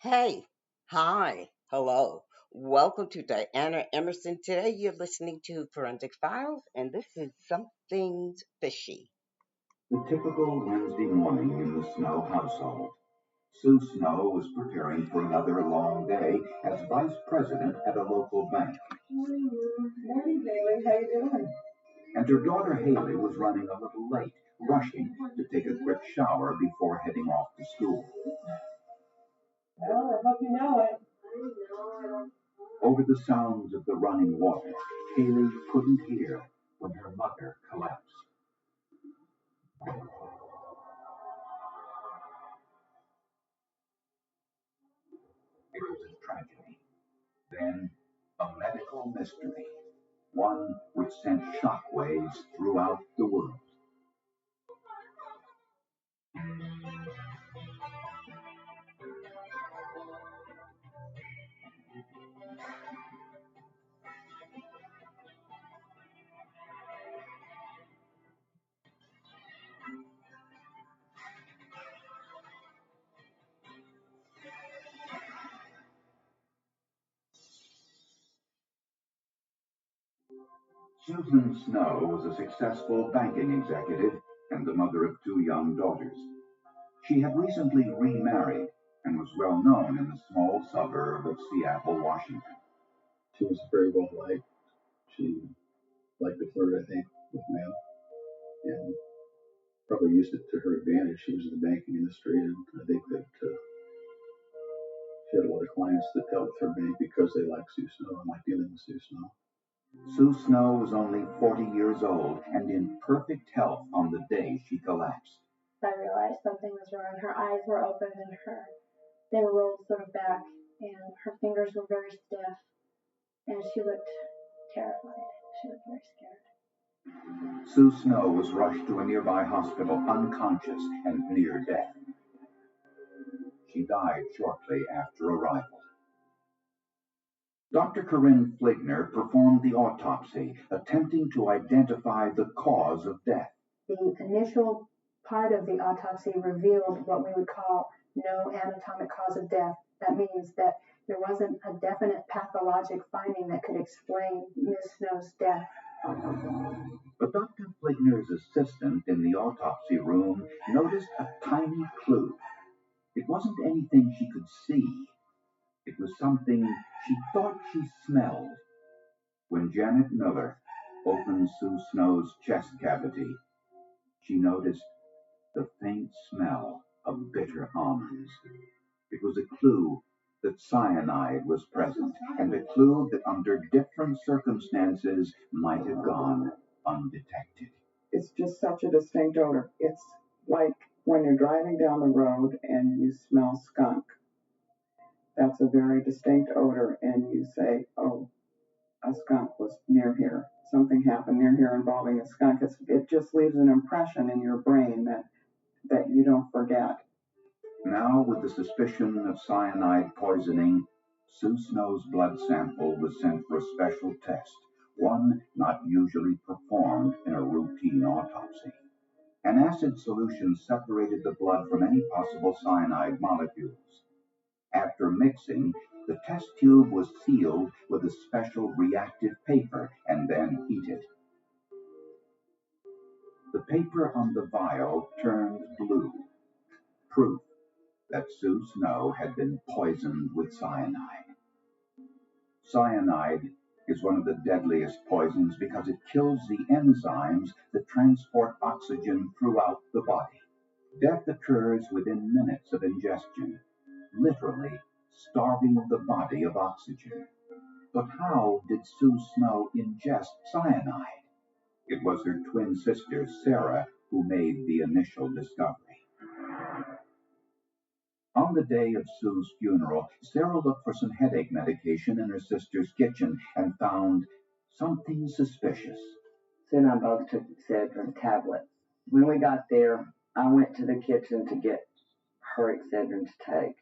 Hey, hi, hello. Welcome to Diana Emerson. Today you're listening to Forensic Files, and this is Something's Fishy. The typical Wednesday morning in the Snow household. Sue Snow was preparing for another long day as vice president at a local bank. Morning, Haley. How you doing? And her daughter Haley was running a little late, rushing to take a quick shower before heading off to school. Well, I hope you know it. Over the sounds of the running water, Haley couldn't hear when her mother collapsed. It was a tragedy, then a medical mystery, one which sent shockwaves throughout the world. Susan Snow was a successful banking executive and the mother of two young daughters. She had recently remarried and was well known in the small suburb of Seattle, Washington. She was very well liked. She liked to flirt, I think, with men, and probably used it to her advantage. She was in the banking industry, and I think that she had a lot of clients that dealt with her bank because they liked Sue Snow and liked dealing with Sue Snow. Sue Snow was only 40 years old and in perfect health on the day she collapsed. I realized something was wrong. Her eyes were open and they were rolled sort of back, and her fingers were very stiff, and she looked terrified. She looked very scared. Sue Snow was rushed to a nearby hospital unconscious and near death. She died shortly after arrival. Dr. Corinne Fligner performed the autopsy, attempting to identify the cause of death. The initial part of the autopsy revealed what we would call no anatomic cause of death. That means that there wasn't a definite pathologic finding that could explain Ms. Snow's death. But Dr. Fligner's assistant in the autopsy room noticed a tiny clue. It wasn't anything she could see. It was something she thought she smelled. When Janet Miller opened Sue Snow's chest cavity, she noticed the faint smell of bitter almonds. It was a clue that cyanide was present, and a clue that under different circumstances might have gone undetected. It's just such a distinct odor. It's like when you're driving down the road and you smell skunk. That's a very distinct odor, and you say, oh, a skunk was near here. Something happened near here involving a skunk. It just leaves an impression in your brain that you don't forget. Now, with the suspicion of cyanide poisoning, Sue Snow's blood sample was sent for a special test, one not usually performed in a routine autopsy. An acid solution separated the blood from any possible cyanide molecules. After mixing, the test tube was sealed with a special reactive paper and then heated. The paper on the vial turned blue, proof that Sue Snow had been poisoned with cyanide. Cyanide is one of the deadliest poisons because it kills the enzymes that transport oxygen throughout the body. Death occurs within minutes of ingestion, literally starving the body of oxygen. But how did Sue Snow ingest cyanide? It was her twin sister, Sarah, who made the initial discovery. On the day of Sue's funeral, Sarah looked for some headache medication in her sister's kitchen and found something suspicious. Sue and I both took Excedrin tablets. When we got there, I went to the kitchen to get her Excedrin to take,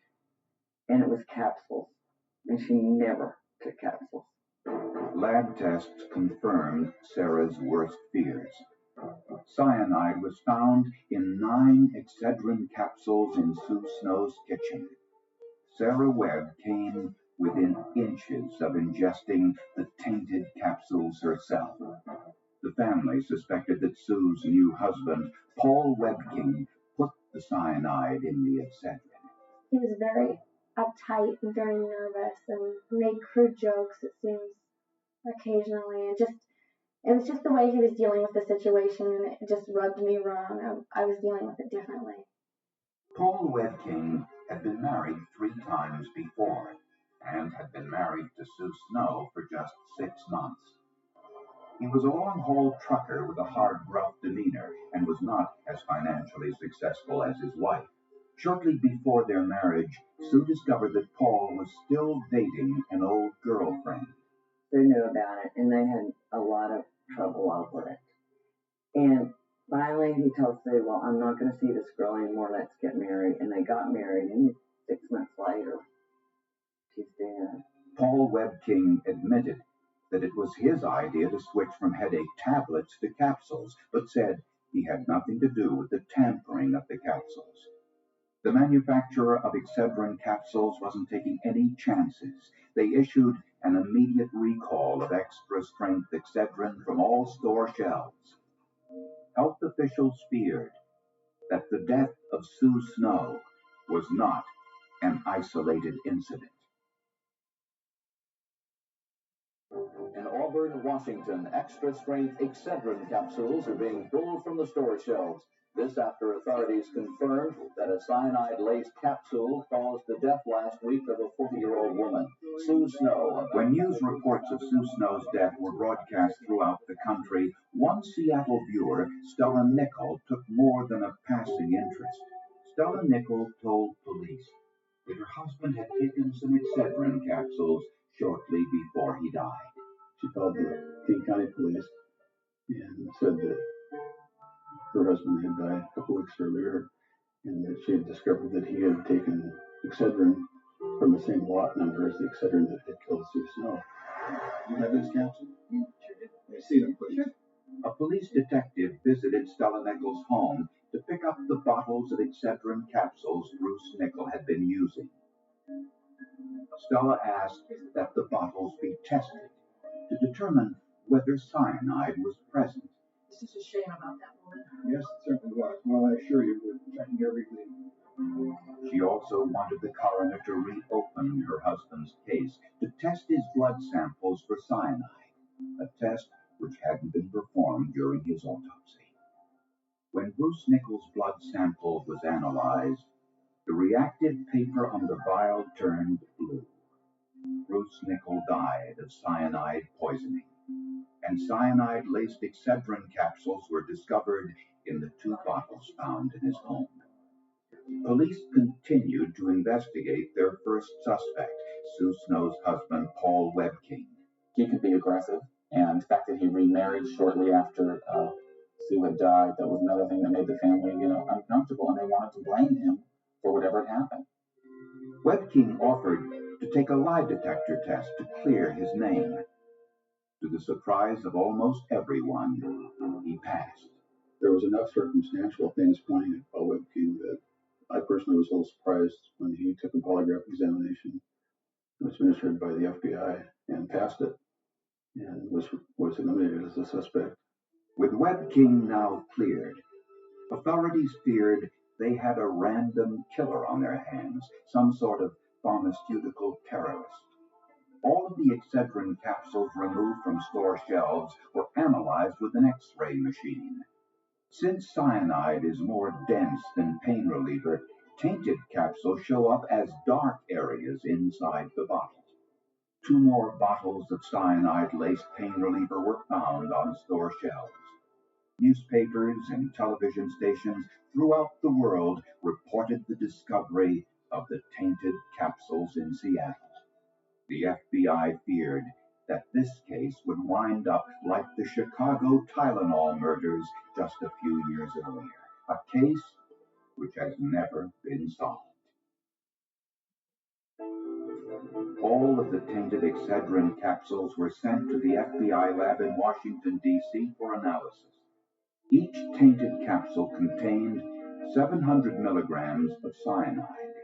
and it was capsules, and she never took capsules. Lab tests confirmed Sarah's worst fears. Cyanide was found in 9 Excedrin capsules in Sue Snow's kitchen. Sarah Webb came within inches of ingesting the tainted capsules herself. The family suspected that Sue's new husband, Paul Webking, put the cyanide in the Excedrin. He was very uptight and very nervous and made crude jokes, it seems, occasionally. And it was just the way he was dealing with the situation, and it just rubbed me wrong. I was dealing with it differently. Paul Webking had been married 3 times before and had been married to Sue Snow for just 6 months. He was a long-haul trucker with a hard, rough demeanor and was not as financially successful as his wife. Shortly before their marriage, Sue discovered that Paul was still dating an old girlfriend. They knew about it, and they had a lot of trouble over it. And finally, he told Sue, well, I'm not going to see this girl anymore. Let's get married. And they got married, and 6 months later, she's dead. Paul Webking admitted that it was his idea to switch from headache tablets to capsules, but said he had nothing to do with the tampering of the capsules. The manufacturer of Excedrin capsules wasn't taking any chances. They issued an immediate recall of extra-strength Excedrin from all store shelves. Health officials feared that the death of Sue Snow was not an isolated incident. In Auburn, Washington, extra-strength Excedrin capsules are being pulled from the store shelves. This after authorities confirmed that a cyanide-laced capsule caused the death last week of a 40-year-old woman, Sue Snow. When news reports of Sue Snow's death were broadcast throughout the country, one Seattle viewer, Stella Nichol, took more than a passing interest. Stella Nichol told police that her husband had taken some Excedrin capsules shortly before he died. She called the King County Police and said that her husband had died a couple weeks earlier, and that she had discovered that he had taken Excedrin from the same lot number as the Excedrin that had killed Sue Snow. You have those capsules? Yeah, sure do. I see them, please. Sure. A police detective visited Stella Nichol's home to pick up the bottles of Excedrin capsules Bruce Nichol had been using. Stella asked that the bottles be tested to determine whether cyanide was present. It's just a shame about that woman. Yes, it certainly was. Well, I assure you, we're checking everything. She also wanted the coroner to reopen her husband's case to test his blood samples for cyanide, a test which hadn't been performed during his autopsy. When Bruce Nichol's blood sample was analyzed, the reactive paper on the vial turned blue. Bruce Nichol died of cyanide poisoning, and cyanide-laced Excedrin capsules were discovered in the 2 bottles found in his home. Police continued to investigate their first suspect, Sue Snow's husband, Paul Webking. He could be aggressive, and the fact that he remarried shortly after Sue had died, that was another thing that made the family, uncomfortable, and they wanted to blame him for whatever had happened. Webking offered to take a lie detector test to clear his name. To the surprise of almost everyone, he passed. There was enough circumstantial things pointing at Paul Webking that I personally was a little surprised when he took a polygraph examination. It was administered by the FBI and passed it, and was eliminated as a suspect. With Webking now cleared, authorities feared they had a random killer on their hands, some sort of pharmaceutical terrorist. All of the Excedrin capsules removed from store shelves were analyzed with an X-ray machine. Since cyanide is more dense than pain reliever, tainted capsules show up as dark areas inside the bottle. 2 more bottles of cyanide-laced pain reliever were found on store shelves. Newspapers and television stations throughout the world reported the discovery of the tainted capsules in Seattle. The FBI feared that this case would wind up like the Chicago Tylenol murders just a few years earlier, a case which has never been solved. All of the tainted Excedrin capsules were sent to the FBI lab in Washington, D.C. for analysis. Each tainted capsule contained 700 milligrams of cyanide,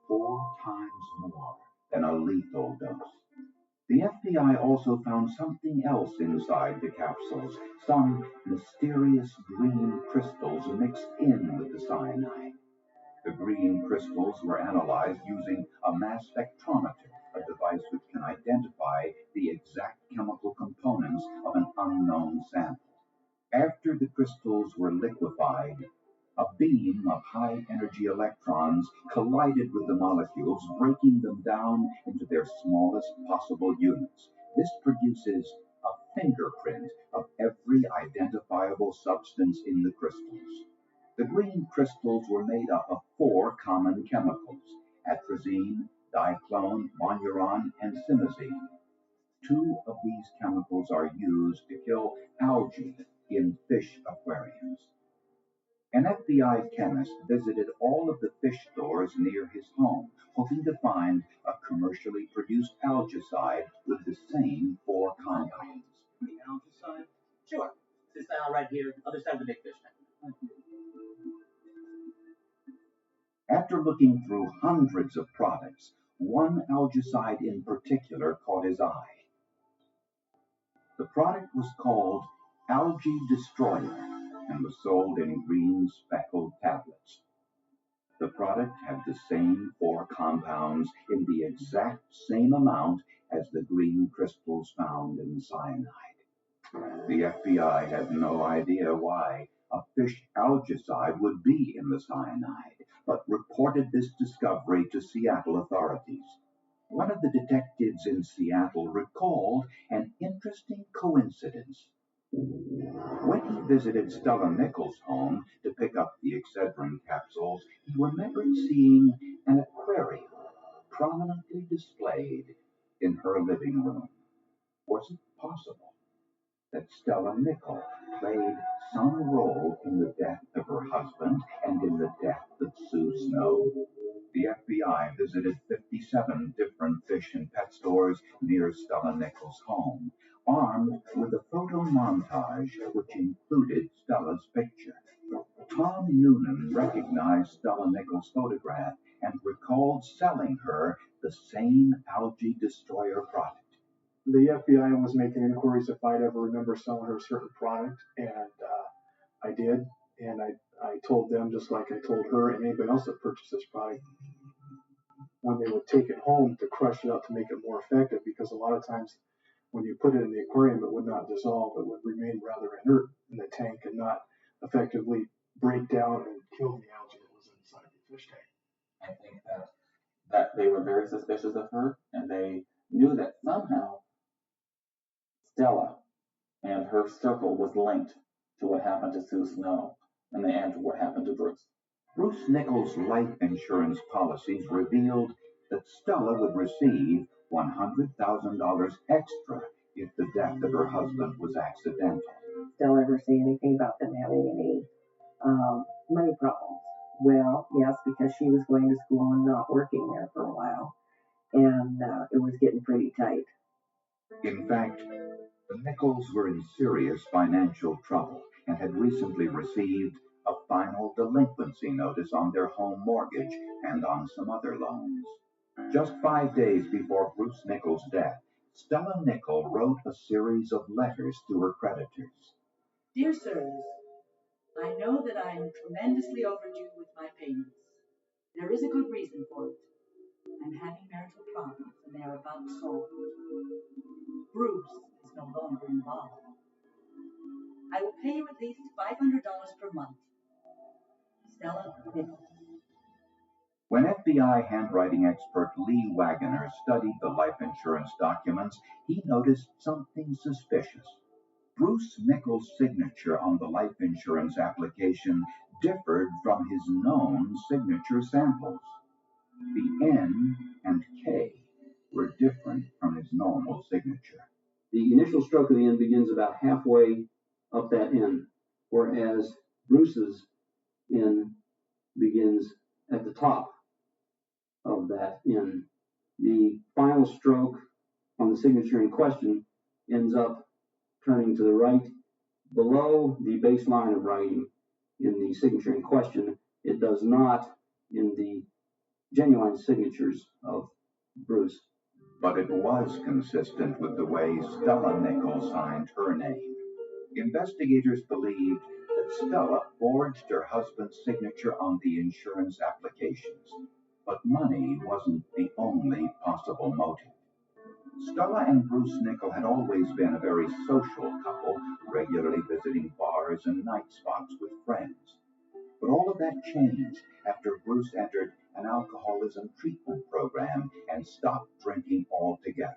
4 times more than a lethal dose. The FBI also found something else inside the capsules, some mysterious green crystals mixed in with the cyanide. The green crystals were analyzed using a mass spectrometer, a device which can identify the exact chemical components of an unknown sample. After the crystals were liquefied, a beam of high-energy electrons collided with the molecules, breaking them down into their smallest possible units. This produces a fingerprint of every identifiable substance in the crystals. The green crystals were made up of 4 common chemicals: atrazine, diclone, monuron, and simazine. 2 of these chemicals are used to kill algae in fish aquariums. An FBI chemist visited all of the fish stores near his home, hoping to find a commercially produced algicide with the same 4 compounds. The algicide? Sure. This aisle right here, other side of the big fish tank. After looking through hundreds of products, one algicide in particular caught his eye. The product was called Algae Destroyer and was sold in green speckled tablets. The product had the same 4 compounds in the exact same amount as the green crystals found in the cyanide. The FBI had no idea why a fish algicide would be in the cyanide, but reported this discovery to Seattle authorities. One of the detectives in Seattle recalled an interesting coincidence. When he visited Stella Nichols' home to pick up the Excedrin capsules, he remembered seeing an aquarium prominently displayed in her living room. Was it possible that Stella Nichols played some role in the death of her husband and in the death of Sue Snow? The FBI visited 57 different fish and pet stores near Stella Nichols' home, armed with a photo montage which included Stella's picture. Tom Noonan recognized Stella Nichols' photograph and recalled selling her the same Algae Destroyer product. The FBI was making inquiries if I'd ever remember selling her a certain product, and I did. And I told them, just like I told her and anybody else that purchased this product, when they would take it home to crush it up to make it more effective, because a lot of times when you put it in the aquarium, it would not dissolve. It would remain rather inert in the tank and not effectively break down and kill the algae that was inside the fish tank. I think that they were very suspicious of her, and they knew that somehow Stella and her circle was linked to what happened to Sue Snow and to what happened to Bruce. Bruce Nichols' life insurance policies revealed that Stella would receive $100,000 extra if the death of her husband was accidental. Stella ever say anything about them having any money problems? Well, yes, because she was going to school and not working there for a while, and it was getting pretty tight. In fact, the Nichols were in serious financial trouble and had recently received a final delinquency notice on their home mortgage and on some other loans. Just 5 days before Bruce Nichols' death, Stella Nichols wrote a series of letters to her creditors. Dear sirs, I know that I am tremendously overdue with my payments. There is a good reason for it. I'm having marital problems, and they are about solved. Bruce is no longer involved. I will pay you at least $500 per month. Stella Nichols. When FBI handwriting expert Lee Wagoner studied the life insurance documents, he noticed something suspicious. Bruce Nichols' signature on the life insurance application differed from his known signature samples. The N and K were different from his normal signature. The initial stroke of the N begins about halfway up that N, whereas Bruce's N begins at the top of that N. The final stroke on the signature in question ends up turning to the right below the baseline of writing in the signature in question. It does not in the genuine signatures of Bruce. But it was consistent with the way Stella Nichol signed her name. Investigators believed that Stella forged her husband's signature on the insurance applications. But money wasn't the only possible motive. Stella and Bruce Nichol had always been a very social couple, regularly visiting bars and night spots with friends. But all of that changed after Bruce entered an alcoholism treatment program and stopped drinking altogether.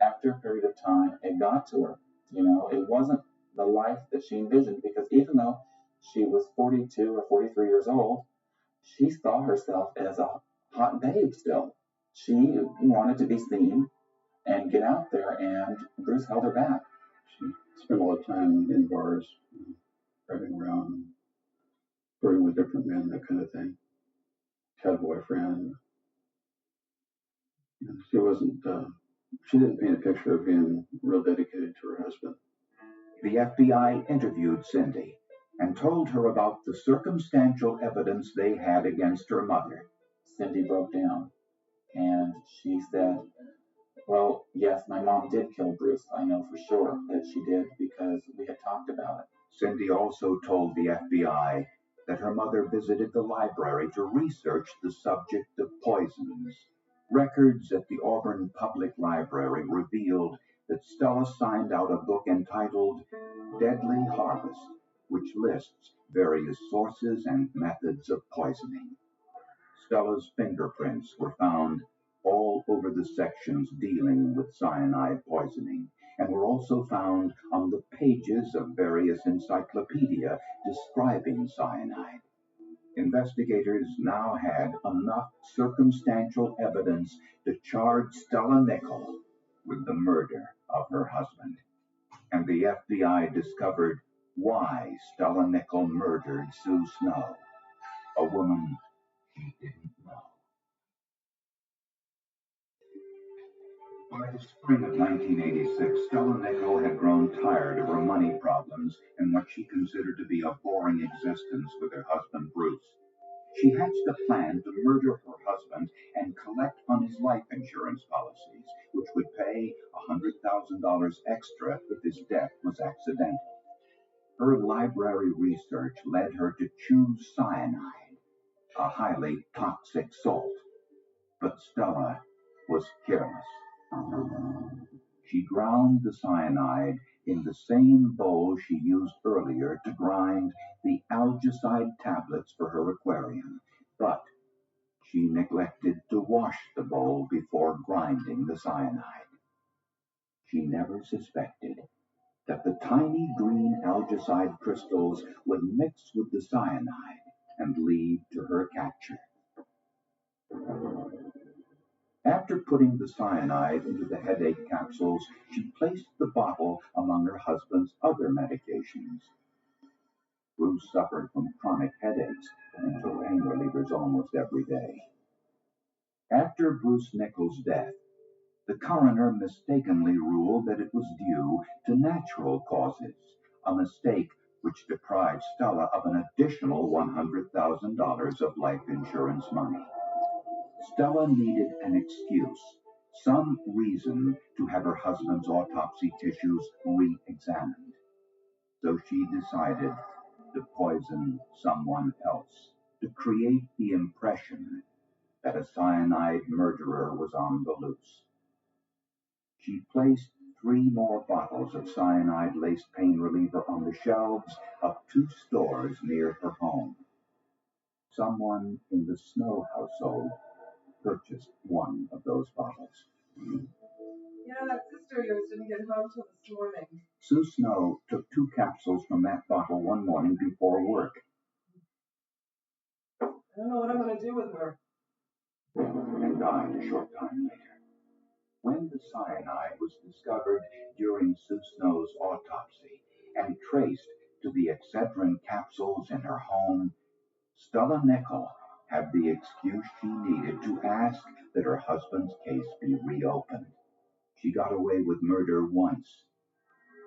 After a period of time, it got to her. It wasn't the life that she envisioned, because even though she was 42 or 43 years old, she saw herself as a hot babe still. She wanted to be seen and get out there, and Bruce held her back. She spent a lot of time in bars, driving around, flirting with different men, that kind of thing. She had a boyfriend. She wasn't. She didn't paint a picture of being real dedicated to her husband. The FBI interviewed Cindy and told her about the circumstantial evidence they had against her mother. Cindy broke down, and she said, well, yes, my mom did kill Bruce. I know for sure that she did, because we had talked about it. Cindy also told the FBI that her mother visited the library to research the subject of poisons. Records at the Auburn Public Library revealed that Stella signed out a book entitled Deadly Harvest, which lists various sources and methods of poisoning. Stella's fingerprints were found all over the sections dealing with cyanide poisoning, and were also found on the pages of various encyclopedia describing cyanide. Investigators now had enough circumstantial evidence to charge Stella Nichol with the murder of her husband. And the FBI discovered why Stella Nichol murdered Sue Snow, a woman she didn't know. By the spring of 1986, Stella Nichol had grown tired of her money problems and what she considered to be a boring existence with her husband Bruce. She hatched a plan to murder her husband and collect on his life insurance policies, which would pay $100,000 extra if his death was accidental. Her library research led her to choose cyanide, a highly toxic salt. But Stella was careless. She ground the cyanide in the same bowl she used earlier to grind the algicide tablets for her aquarium, but she neglected to wash the bowl before grinding the cyanide. She never suspected that the tiny green algicide crystals would mix with the cyanide and lead to her capture. After putting the cyanide into the headache capsules, she placed the bottle among her husband's other medications. Bruce suffered from chronic headaches and took pain relievers almost every day. After Bruce Nichol's death, the coroner mistakenly ruled that it was due to natural causes, a mistake which deprived Stella of an additional $100,000 of life insurance money. Stella needed an excuse, some reason to have her husband's autopsy tissues re-examined. So she decided to poison someone else, to create the impression that a cyanide murderer was on the loose. She placed 3 more bottles of cyanide-laced pain reliever on the shelves of 2 stores near her home. Someone in the Snow household purchased one of those bottles. Yeah, that sister of yours didn't get home till this morning. Sue Snow took 2 capsules from that bottle one morning before work. I don't know what I'm going to do with her. And died a short time later. When the cyanide was discovered during Sue Snow's autopsy and traced to the Excedrin capsules in her home, Stella Nichol had the excuse she needed to ask that her husband's case be reopened. She got away with murder once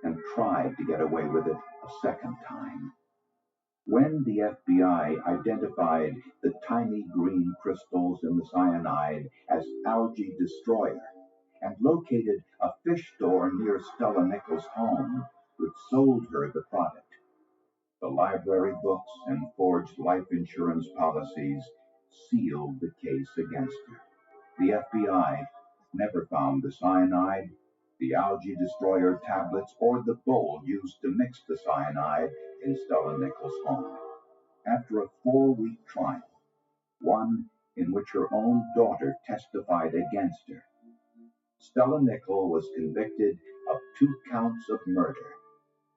and tried to get away with it a second time. When the FBI identified the tiny green crystals in the cyanide as as Algae Destroyer and located a fish store near Stella Nichols' home, which sold her the product. The library books and forged life insurance policies sealed the case against her. The FBI never found the cyanide, the Algae Destroyer tablets, or the bowl used to mix the cyanide in Stella Nichols' home. After a 4-week trial, one in which her own daughter testified against her, Stella Nichols was convicted of 2 counts of murder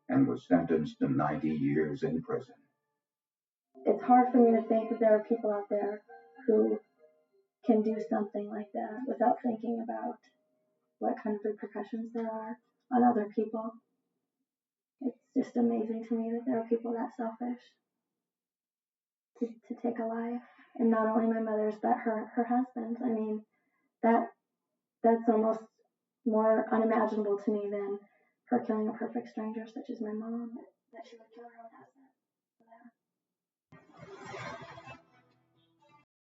and was sentenced to 90 years in prison. It's hard for me to think that there are people out there who can do something like that without thinking about what kind of repercussions there are on other people. It's just amazing to me that there are people that selfish to take a life. And not only my mother's, but her husband's. I mean, that's almost more unimaginable to me than her killing a perfect stranger such as my mom, that she would kill her own husband.